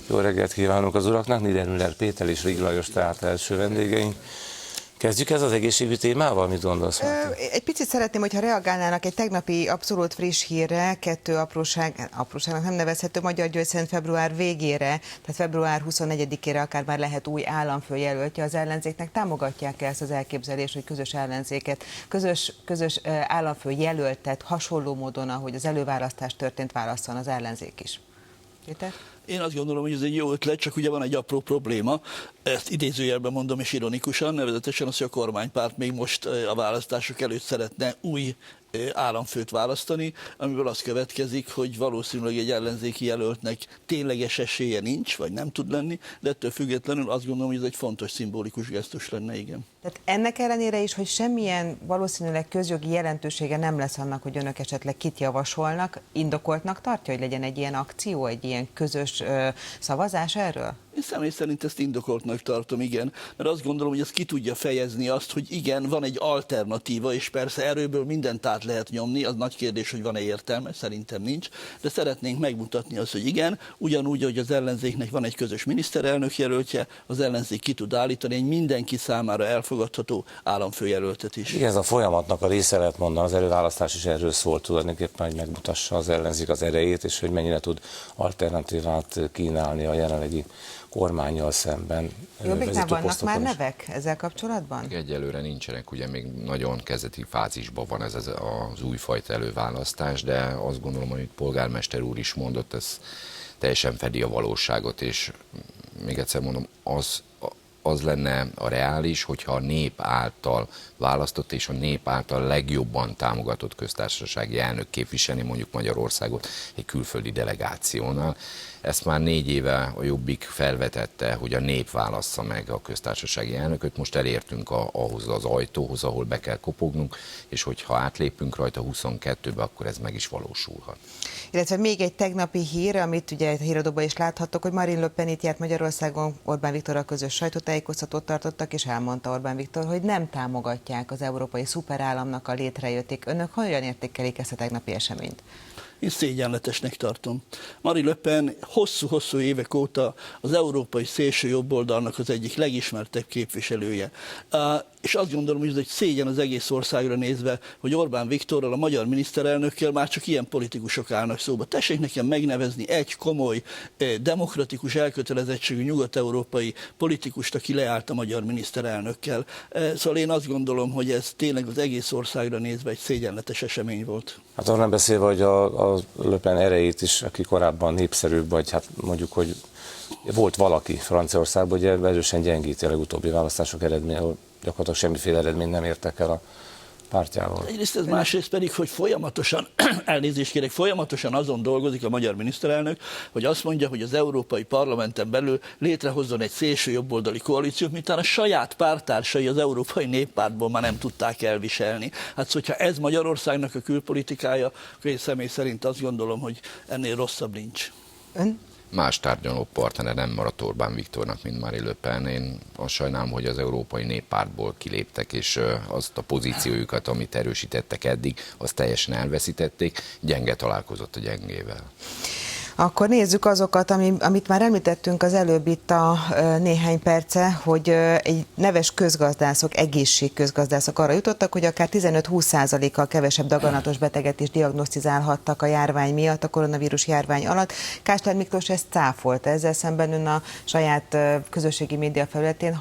Jó reggelt kívánok az uraknak, Niedermüller Péter és Rig Lajos tehát első vendégeink. Kezdjük ez az egészségügyi témával, mit gondolsz? Egy picit szeretném, hogyha reagálnának egy tegnapi abszolút friss hírre, 2 apróságnak nem nevezhető, Magyar György szerint február végére, tehát február 24-ére akár már lehet új államfő jelöltje az ellenzéknek. Támogatják ezt az elképzelést, hogy közös ellenzéket, közös államfő jelöltet hasonló módon, ahogy az előválasztás történt, válasszon az ellenzék is? Péter? Én azt gondolom, hogy ez egy jó ötlet, csak ugye van egy apró probléma, ezt idézőjelben mondom és ironikusan, nevezetesen az, hogy a kormánypárt még most a választások előtt szeretne új államfőt választani, amiből az következik, hogy valószínűleg egy ellenzéki jelöltnek tényleges esélye nincs, vagy nem tud lenni, de ettől függetlenül azt gondolom, hogy ez egy fontos szimbolikus gesztus lenne, igen. Tehát ennek ellenére is, hogy semmilyen valószínűleg közjogi jelentősége nem lesz annak, hogy önök esetleg kit javasolnak, indokoltnak tartja, hogy legyen egy ilyen akció, egy ilyen közös szavazás erről? Én személy szerint ezt indokoltnak tartom, igen, mert azt gondolom, hogy ez ki tudja fejezni azt, hogy igen, van egy alternatíva, és persze erőből mindent át lehet nyomni, az nagy kérdés, hogy van-e értelme, szerintem nincs, de szeretnénk megmutatni azt, hogy igen, ugyanúgy, hogy az ellenzéknek van egy közös miniszterelnök jelöltje, az ellenzék ki tud állítani egy mindenki számára elfogadható államfőjelöltet is. Igen, ez a folyamatnak a része lehet mondani, az előválasztás is erről szólt tulajdonképpen, hogy megmutassa az ellenzék az erejét, és hogy mennyire tud alternatívát kínálni a jelenlegi kormánnyal szemben. Jobbiknál vannak már nevek ezzel kapcsolatban? Egyelőre nincsenek, ugye még nagyon kezdeti fázisban van ez az újfajta előválasztás, de azt gondolom, hogy polgármester úr is mondott, ez teljesen fedi a valóságot, és még egyszer mondom, az lenne a reális, hogyha a nép által választott és a nép által legjobban támogatott köztársasági elnök képviselni mondjuk Magyarországot egy külföldi delegációnál. Ezt már 4 éve a Jobbik felvetette, hogy a nép válassza meg a köztársasági elnököt. Most elértünk ahhoz az ajtóhoz, ahol be kell kopognunk, és hogyha átlépünk rajta 22-be, akkor ez meg is valósulhat. Illetve még egy tegnapi hír, amit ugye a híradóban is láthattok, hogy Marine Le Pen itt járt Magyarországon, Orbán Viktorral közös sajtótájékoztatót tartottak, és elmondta Orbán Viktor, hogy nem támogatják az európai szuperállamnak a létrejöttét. Önök hogyan értékelik ezt a tegnapi eseményt? Én szégyenletesnek tartom. Marine Le Pen hosszú-hosszú évek óta az európai szélső jobboldalnak az egyik legismertebb képviselője. És azt gondolom, hogy ez egy szégyen az egész országra nézve, hogy Orbán Viktorral, a magyar miniszterelnökkel már csak ilyen politikusok állnak szóba. Tessék nekem megnevezni egy komoly, demokratikus elkötelezettségű nyugat-európai politikust, aki leállt a magyar miniszterelnökkel. Szóval én azt gondolom, hogy ez tényleg az egész országra nézve egy szégyenletes esemény volt. Hát arra nem beszélve, hogy a Le Pen erejét is, aki korábban népszerűbb, vagy hát mondjuk, hogy volt valaki Franciaországban, ugye erősen gyengíti a legutóbbi választások eredmény, ahol gyakorlatilag semmiféle eredményt nem értek el a pártjával. Egyrészt ez, másrészt pedig, hogy folyamatosan, elnézést kérek, folyamatosan azon dolgozik a magyar miniszterelnök, hogy azt mondja, hogy az Európai Parlamenten belül létrehozzon egy szélső jobboldali koalíciót, miután a saját párttársai az Európai Néppártból már nem tudták elviselni. Hát hogyha ez Magyarországnak a külpolitikája, akkor én személy szerint azt gondolom, hogy ennél rosszabb nincs. Ön? Más tárgyaló partnere nem maradt Orbán Viktornak, mint Marine Le Pen. Én azt sajnálom, hogy az Európai Néppártból kiléptek, és azt a pozíciójukat, amit erősítettek eddig, azt teljesen elveszítették. Gyenge találkozott a gyengével. Akkor nézzük azokat, amit már említettünk az előbb itt a néhány perce, hogy egy neves közgazdászok, egészségközgazdászok arra jutottak, hogy akár 15-20%-kal kevesebb daganatos beteget is diagnosztizálhattak a járvány miatt, a koronavírus járvány alatt. Kásler Miklós ezt cáfolta, ezzel szemben ön a saját közösségi média felületén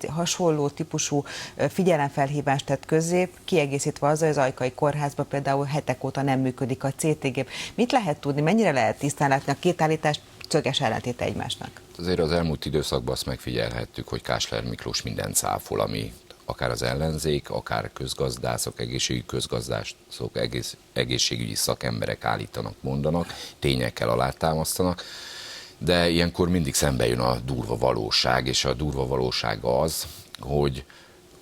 hasonló típusú figyelemfelhívást tett közzé, kiegészítve azzal, hogy az Ajkai Kórházban például hetek óta nem működik a CT-gép. Mit lehet tudni, mennyire lehet tisztán látni a két állítást, szöges ellentéte egymásnak? Azért az elmúlt időszakban azt megfigyelhettük, hogy Kásler Miklós mindent cáfol, ami akár az ellenzék, akár közgazdászok, egészségügyi közgazdászok, egészségügyi szakemberek állítanak, mondanak, tényekkel alátámasztanak, de ilyenkor mindig szembe jön a durva valóság, és a durva valóság az, hogy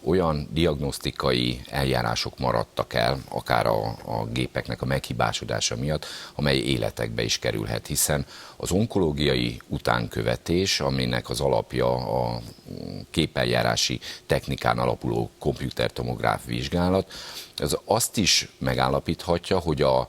olyan diagnosztikai eljárások maradtak el, akár a gépeknek a meghibásodása miatt, amely életekbe is kerülhet, hiszen az onkológiai utánkövetés, aminek az alapja a képeljárási technikán alapuló komputertomográf vizsgálat, az azt is megállapíthatja, hogy a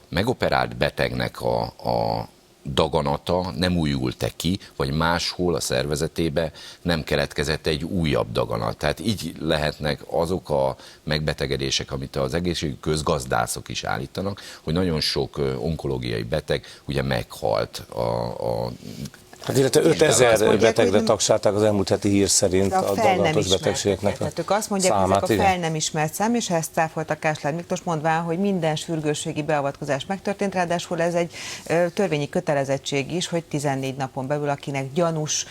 megoperált betegnek a daganata nem újult-e ki, vagy máshol a szervezetébe nem keletkezett egy újabb daganat. Tehát így lehetnek azok a megbetegedések, amit az egészségügyi közgazdászok is állítanak, hogy nagyon sok onkológiai beteg ugye meghalt a Hát illetve 5000 mondják, betegre hogy tagsálták az elmúlt heti hír szerint a daganatos betegségeknek a tehát ők azt mondják, számát. hogy ezek a fel nem ismert szám, és ezt cáfolta Kásler Miklós, mondván, hogy minden sürgősségi beavatkozás megtörtént, ráadásul ez egy törvényi kötelezettség is, hogy 14 napon belül, akinek gyanús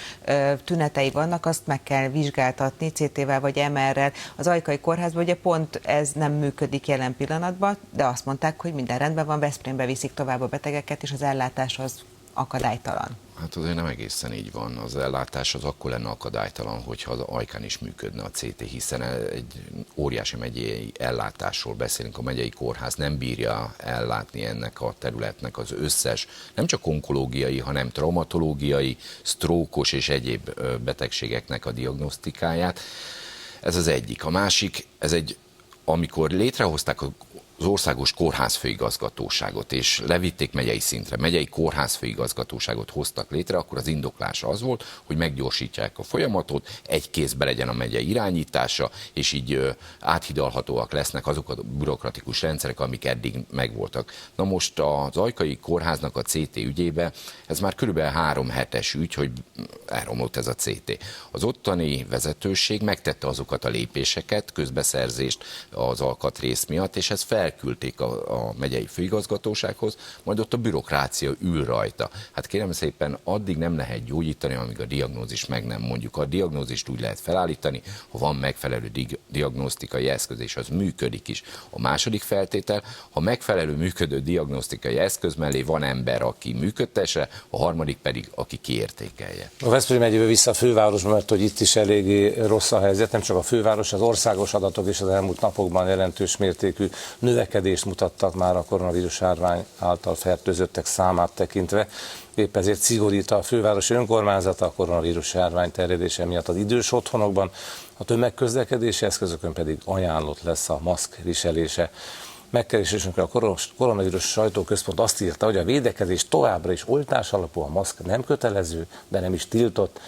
tünetei vannak, azt meg kell vizsgáltatni CT-vel vagy MR-rel. Az Ajkai Kórházban ugye pont ez nem működik jelen pillanatban, de azt mondták, hogy minden rendben van, Veszprémbe viszik tovább a betegeket, és az ellátás az akadálytalan. Hát azért nem egészen így van. Az ellátás az akkor lenne akadálytalan, hogyha az Ajkán is működne a CT, hiszen egy óriási megyei ellátásról beszélünk. A megyei kórház nem bírja ellátni ennek a területnek az összes, nem csak onkológiai, hanem traumatológiai, sztrókos és egyéb betegségeknek a diagnosztikáját. Ez az egyik. A másik, amikor létrehozták az országos kórházfőigazgatóságot, és levitték megyei szintre, megyei kórházfőigazgatóságot hoztak létre, akkor az indoklása az volt, hogy meggyorsítják a folyamatot, egy kézbe legyen a megye irányítása, és így áthidalhatóak lesznek azok a bürokratikus rendszerek, amik eddig megvoltak. Na most az Ajkai Kórháznak a CT ügyébe, ez már körülbelül 3 hetes ügy, hogy elromlott ez a CT. Az ottani vezetőség megtette azokat a lépéseket, közbeszerzést az alkatrész miatt, és ez elküldték a megyei főigazgatósághoz, majd ott a bürokrácia ül rajta. Hát kérem szépen, addig nem lehet gyógyítani, amíg a diagnózis meg nem mondjuk. A diagnózist úgy lehet felállítani, ha van megfelelő diagnosztikai eszköz, és az működik is. A második feltétel, ha megfelelő működő diagnosztikai eszköz mellé van ember, aki működtesse, a harmadik pedig, aki kiértékelje. A Veszprém megyéből vissza a fővárosba, mert hogy itt is eléggé rossz a helyzet, nem csak a főváros, az országos adatok is az elmúlt napokban jelentős mértékű növekedést mutattak már a koronavírus járvány által fertőzöttek számát tekintve. Épp ezért szigorít a fővárosi önkormányzata a koronavírus járvány terjedése miatt az idős otthonokban, a tömegközlekedési eszközökön pedig ajánlott lesz a maszk viselése. Megkeresésünkre a koronavírus sajtóközpont azt írta, hogy a védekezés továbbra is oltás alapú, a maszk nem kötelező, de nem is tiltott.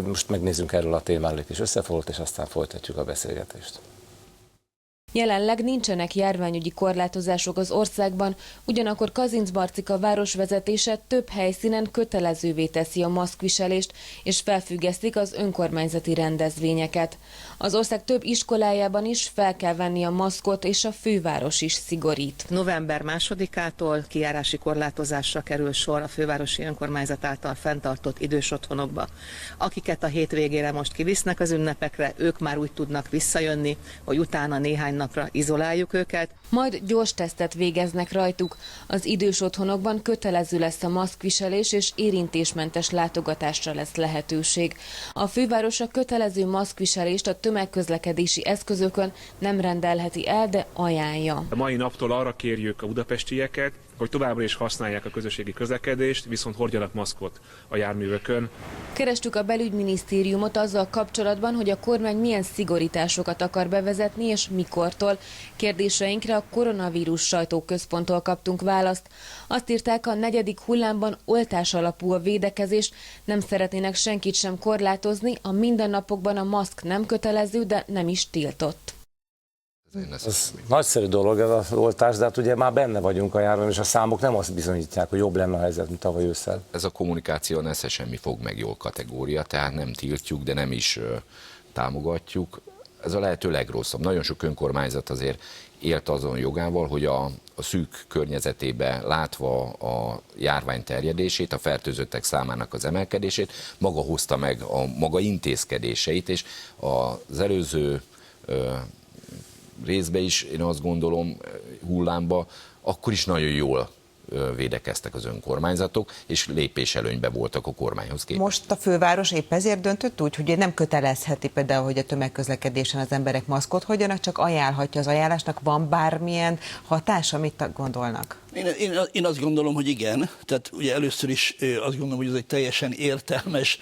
Most megnézzünk erről a témáról egy kis összefoglalót, és aztán folytatjuk a beszélgetést. Jelenleg nincsenek járványügyi korlátozások az országban, ugyanakkor Kazincbarcika városvezetése több helyszínen kötelezővé teszi a maszkviselést, és felfüggesztik az önkormányzati rendezvényeket. Az ország több iskolájában is fel kell venni a maszkot, és a főváros is szigorít. November 2-ától kijárási korlátozásra kerül sor a fővárosi önkormányzat által fenntartott idős otthonokba. Akiket a hétvégére most kivisznek az ünnepekre, ők már úgy tudnak visszajönni, hogy utána néhány napra izoláljuk őket. Majd gyors tesztet végeznek rajtuk. Az idős otthonokban kötelező lesz a maszkviselés, és érintésmentes látogatásra lesz lehetőség. A főváros a kötelező maszkviselést a tömegközlekedési eszközökön nem rendelheti el, de ajánlja. A mai naptól arra kérjük a budapestieket, hogy továbbra is használják a közösségi közlekedést, viszont hordjanak maszkot a járművekön. Kerestük a belügyminisztériumot azzal kapcsolatban, hogy a kormány milyen szigorításokat akar bevezetni és mikortól. Kérdéseinkre a koronavírus sajtóközponttól kaptunk választ. Azt írták, a 4. hullámban oltás alapú a védekezés, nem szeretnének senkit sem korlátozni, a mindennapokban a maszk nem kötelező, de nem is tiltott. Ez nagyszerű dolog ez az oltás, de hát ugye már benne vagyunk a járványban, és a számok nem azt bizonyítják, hogy jobb lenne a helyzet, mint tavaly ősszel. Ez a kommunikáció nesze semmi fog meg jól kategória, tehát nem tiltjuk, de nem is támogatjuk. Ez a lehető legrosszabb. Nagyon sok önkormányzat azért élt azon jogával, hogy a szűk környezetébe látva a járvány terjedését, a fertőzöttek számának az emelkedését, maga hozta meg a maga intézkedéseit, és az előző részbe is, én azt gondolom, hullámba, akkor is nagyon jól védekeztek az önkormányzatok, és lépéselőnybe voltak a kormányhoz képest. Most a főváros épp ezért döntött úgy, hogy nem kötelezheti például, hogy a tömegközlekedésen az emberek maszkot hordjanak, csak ajánlhatja az ajánlásnak. Van bármilyen hatása, mit gondolnak? Én azt gondolom, hogy igen. Tehát ugye először is azt gondolom, hogy ez egy teljesen értelmes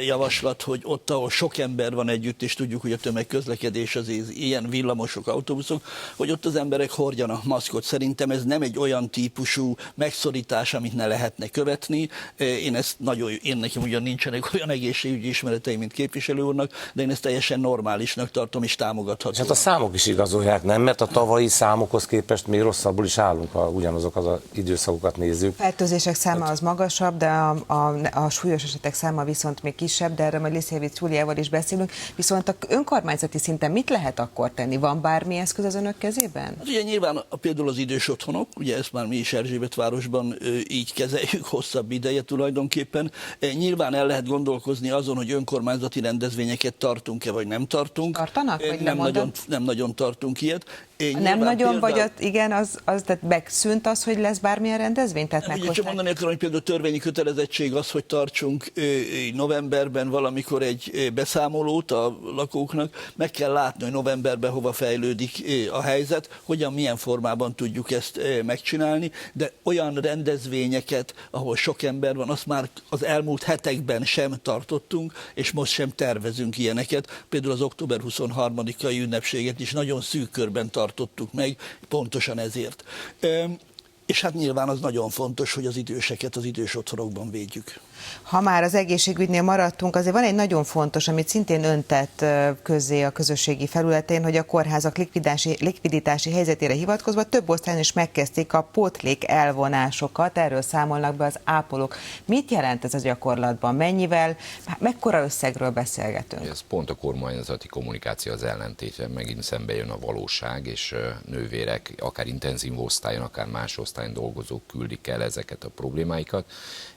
javaslat, hogy ott, ahol sok ember van együtt, és tudjuk, hogy a tömegközlekedés az ilyen villamosok, autóbuszok, hogy ott az emberek hordjanak maszkot. Szerintem ez nem egy olyan típusú megszorítás, amit ne lehetne követni. Én nekem ugyan nincsenek olyan egészségügyi ismereteim, mint képviselő úrnak, de én ezt teljesen normálisnak tartom és támogathatom. Hát a számok is igazolják, nem? Mert a tavalyi számokhoz képest még rosszabbul is állunk, ha ugyanazokat az időszakokat nézzük. A fertőzések száma az magasabb, de a súlyos esetek száma viszont még kisebb, de erről majd Liszkiewicz Júliával is beszélünk. Viszont a önkormányzati szinten mit lehet akkor tenni? Van bármi eszköz az önök kezében? Hát ugye nyilván például az idős otthonok, ugye ezt már mi is Erzsébetvárosban így kezeljük hosszabb ideje tulajdonképpen. Nyilván el lehet gondolkozni azon, hogy önkormányzati rendezvényeket tartunk-e, vagy nem tartunk. Tartanak? Vagy nem nagyon tartunk ilyet. Nem nagyon, vagy igen, az tehát megszűnt az, hogy lesz bármilyen rendezvény? Tehát ugye csak mondani akarom, hogy például törvényi kötelezettség az, hogy tartsunk novemberben valamikor egy beszámolót a lakóknak. Meg kell látni, hogy novemberben hova fejlődik a helyzet, hogyan, milyen formában tudjuk ezt megcsinálni, de olyan rendezvényeket, ahol sok ember van, azt már az elmúlt hetekben sem tartottunk, és most sem tervezünk ilyeneket. Például az október 23-ai ünnepséget is nagyon szűk körben tartottuk meg, pontosan ezért. És hát nyilván az nagyon fontos, hogy az időseket az idős otthonokban védjük. Ha már az egészségügynél maradtunk, azért van egy nagyon fontos, amit szintén ön tett közzé a közösségi felületén, hogy a kórházak likviditási helyzetére hivatkozva több osztályon is megkezdték a pótlék elvonásokat, erről számolnak be az ápolók. Mit jelent ez a gyakorlatban? Mennyivel, mekkora összegről beszélgetünk? Ez pont a kormányzati kommunikáció az ellentéte, megint szembe jön a valóság, és nővérek akár intenzív osztályon, akár más osztályon dolgozók küldik el ezeket a problémáikat.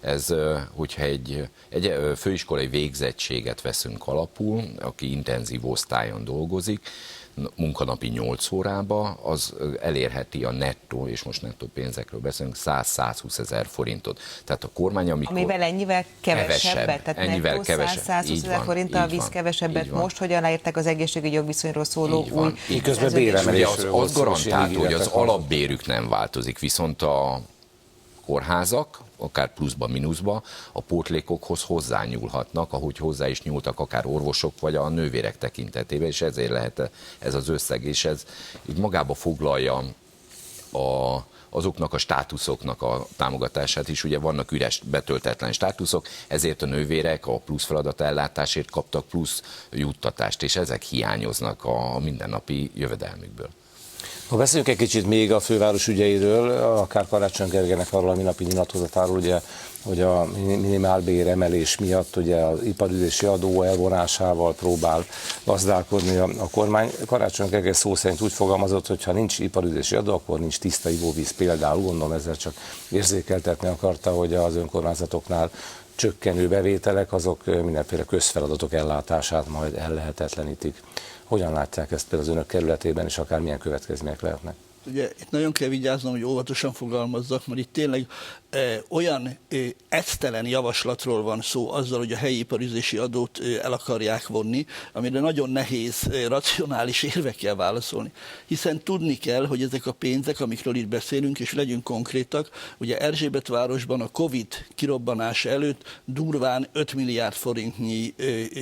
Ez, hogyha egy főiskolai végzettséget veszünk alapul, aki intenzív osztályon dolgozik, munkanapi 8 órába, az elérheti a nettó, és most nettó pénzekről beszélünk, 100-120 ezer forintot. Tehát a kormány, amikor... Amivel ennyivel kevesebbet, tehát ennyivel nettó 100-120 ezer forinttal visz kevesebbet most, hogy aláírták az egészségügyi jogviszonyról szóló új... Közben béremelésről az garantálta, hogy az alapbérük nem változik, viszont a kórházak, akár pluszba, mínuszba, a pótlékokhoz hozzányúlhatnak, ahogy hozzá is nyúltak akár orvosok, vagy a nővérek tekintetében, és ezért lehet ez az összeg, és ez így magába foglalja azoknak a státuszoknak a támogatását is. Ugye vannak üres, betöltetlen státuszok, ezért a nővérek a plusz feladatellátásért kaptak plusz juttatást, és ezek hiányoznak a mindennapi jövedelmükből. Ha beszéljünk egy kicsit még a főváros ügyeiről, akár Karácsony Gergelynek arról a minapi nyilatkozatáról, ugye, hogy a minimálbér emelés miatt ugye az iparüzési adó elvonásával próbál gazdálkodni a kormány. Karácsony Gergely szó szerint úgy fogalmazott, hogy ha nincs iparüzési adó, akkor nincs tiszta ivóvíz például. Gondolom ezzel csak érzékeltetni akarta, hogy az önkormányzatoknál csökkenő bevételek azok mindenféle közfeladatok ellátását majd ellehetetlenítik. Hogyan látják ezt például az önök kerületében, és akár milyen következmények lehetnek? Ugye itt nagyon kell vigyáznom, hogy óvatosan fogalmazzak, mert itt tényleg olyan esztelen javaslatról van szó azzal, hogy a helyi iparüzési adót el akarják vonni, amire nagyon nehéz racionális érvekkel válaszolni. Hiszen tudni kell, hogy ezek a pénzek, amikről itt beszélünk, és legyünk konkrétak, ugye Erzsébetvárosban a Covid kirobbanása előtt durván 5 milliárd forintnyi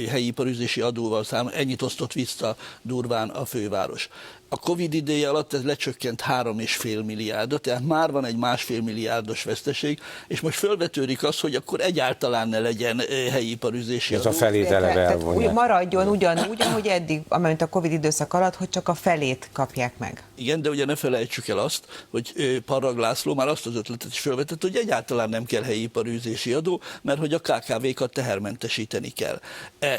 helyi iparüzési adóval számol, ennyit osztott vissza durván a főváros. A Covid ideje alatt ez lecsökkent 3,5 milliárdot, tehát már van egy 1,5 milliárdos veszteség, és most fölvetődik az, hogy akkor egyáltalán ne legyen helyi iparüzési adó. A felét eleve elvonják. Maradjon ugyanúgy, ahogy eddig, amint a Covid időszak alatt, hogy csak a felét kapják meg. Igen, de ugye ne felejtsük el azt, hogy Parrag László már azt az ötletet is felvetett, hogy egyáltalán nem kell helyi iparüzési adó, mert hogy a KKV-kat tehermentesíteni kell.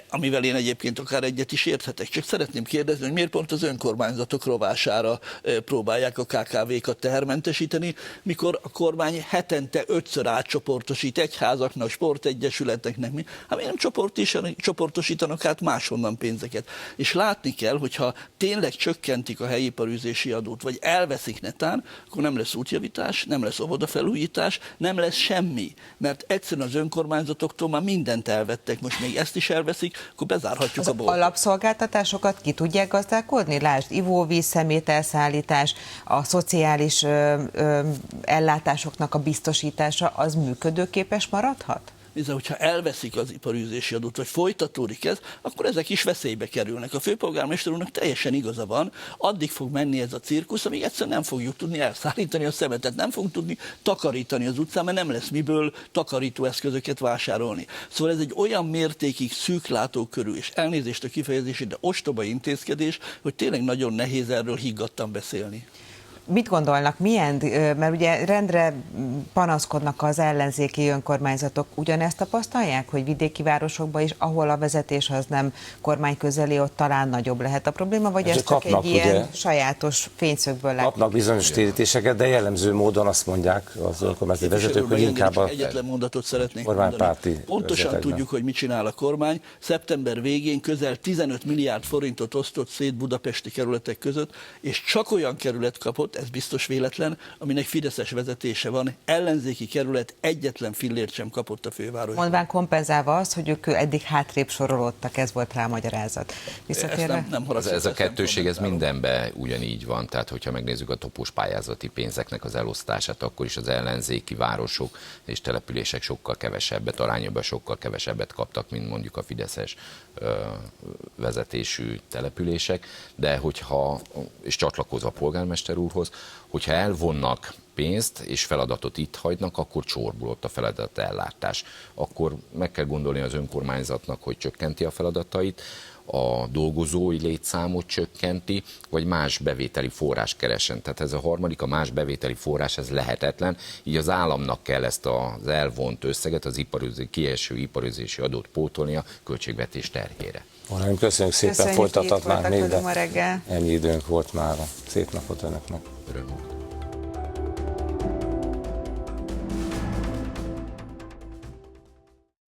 Amivel én egyébként akár egyet is érthetek. Csak szeretném kérdezni, hogy miért pont az önkormányzatok rovására próbálják a KKV-kat tehermentesíteni, mikor a kormány hetente 5-ször átcsoportosít egyházaknak, sportegyesületeknek. Hát miért nem csoportosítanak át máshonnan pénzeket? És látni kell, hogyha tényleg csökkentik a helyi iparüzési adót, vagy elveszik netán, akkor nem lesz útjavítás, nem lesz óvodafelújítás, nem lesz semmi. Mert egyszerűen az önkormányzatoktól már mindent elvettek, most még ezt is elveszik, akkor bezárhatjuk a boltot. Alapszolgáltatásokat ki tudják gazdálkodni? Lásd, ivóvíz, szemételszállítás, a szociális ellátásoknak a biztosítása, az működőképes maradhat? Hiszen, hogyha elveszik az iparűzési adót, vagy folytatódik ez, akkor ezek is veszélybe kerülnek. A főpolgármester úrnak teljesen igaza van, addig fog menni ez a cirkusz, amíg egyszerűen nem fogjuk tudni elszállítani a szemetet, nem fogunk tudni takarítani az utcán, mert nem lesz miből takarítóeszközöket vásárolni. Szóval ez egy olyan mértékig szűklátókörű, és elnézést a kifejezését, de ostoba intézkedés, hogy tényleg nagyon nehéz erről higgadtan beszélni. Mit gondolnak, milyen, mert ugye rendre panaszkodnak az ellenzéki önkormányzatok, ugyanezt tapasztalják, hogy vidéki városokban is, ahol a vezetés az nem kormányközeli, ott talán nagyobb lehet a probléma, vagy ez csak kapnak, egy ilyen ugye, sajátos fényszögből látjuk? Kapnak bizonyos térítéseket, de jellemző módon azt mondják az önkormányzati vezetők, hogy inkább a egyetlen mondatot szeretnék kormánypárti mondani. Pontosan vezetekben. tudjuk, hogy mit csinál a kormány. Szeptember végén közel 15 milliárd forintot osztott szét budapesti kerületek között, és csak olyan kerület kapott, ez biztos véletlen, aminek fideszes vezetése van, ellenzéki kerület egyetlen fillért sem kapott a fővárosban. Mondván kompenzálva azt, hogy ők eddig hátrébb sorolódtak, ez volt rá a magyarázat. Visszatérve? Ez a kettőség, ez mindenben ugyanígy van, tehát hogyha megnézzük a topós pályázati pénzeknek az elosztását, akkor is az ellenzéki városok és települések sokkal kevesebbet, arányában sokkal kevesebbet kaptak, mint mondjuk a fideszes vezetésű települések, de hogyha, és csatlakozva a polgármester úrhoz, hogyha elvonnak pénzt és feladatot itt hagynak, akkor csorbul ott a feladatellátás. Akkor meg kell gondolni az önkormányzatnak, hogy csökkenti a feladatait, a dolgozói létszámot csökkenti, vagy más bevételi forrás keresen. Tehát ez a harmadik, a más bevételi forrás, ez lehetetlen, így az államnak kell ezt az elvont összeget, az kieső iparűzési adót pótolnia költségvetés terhére. Köszönjük szépen, Köszönjük, folytathatnánk még, ma reggel. ennyi időnk volt már. Szép napot önöknek. Öröm.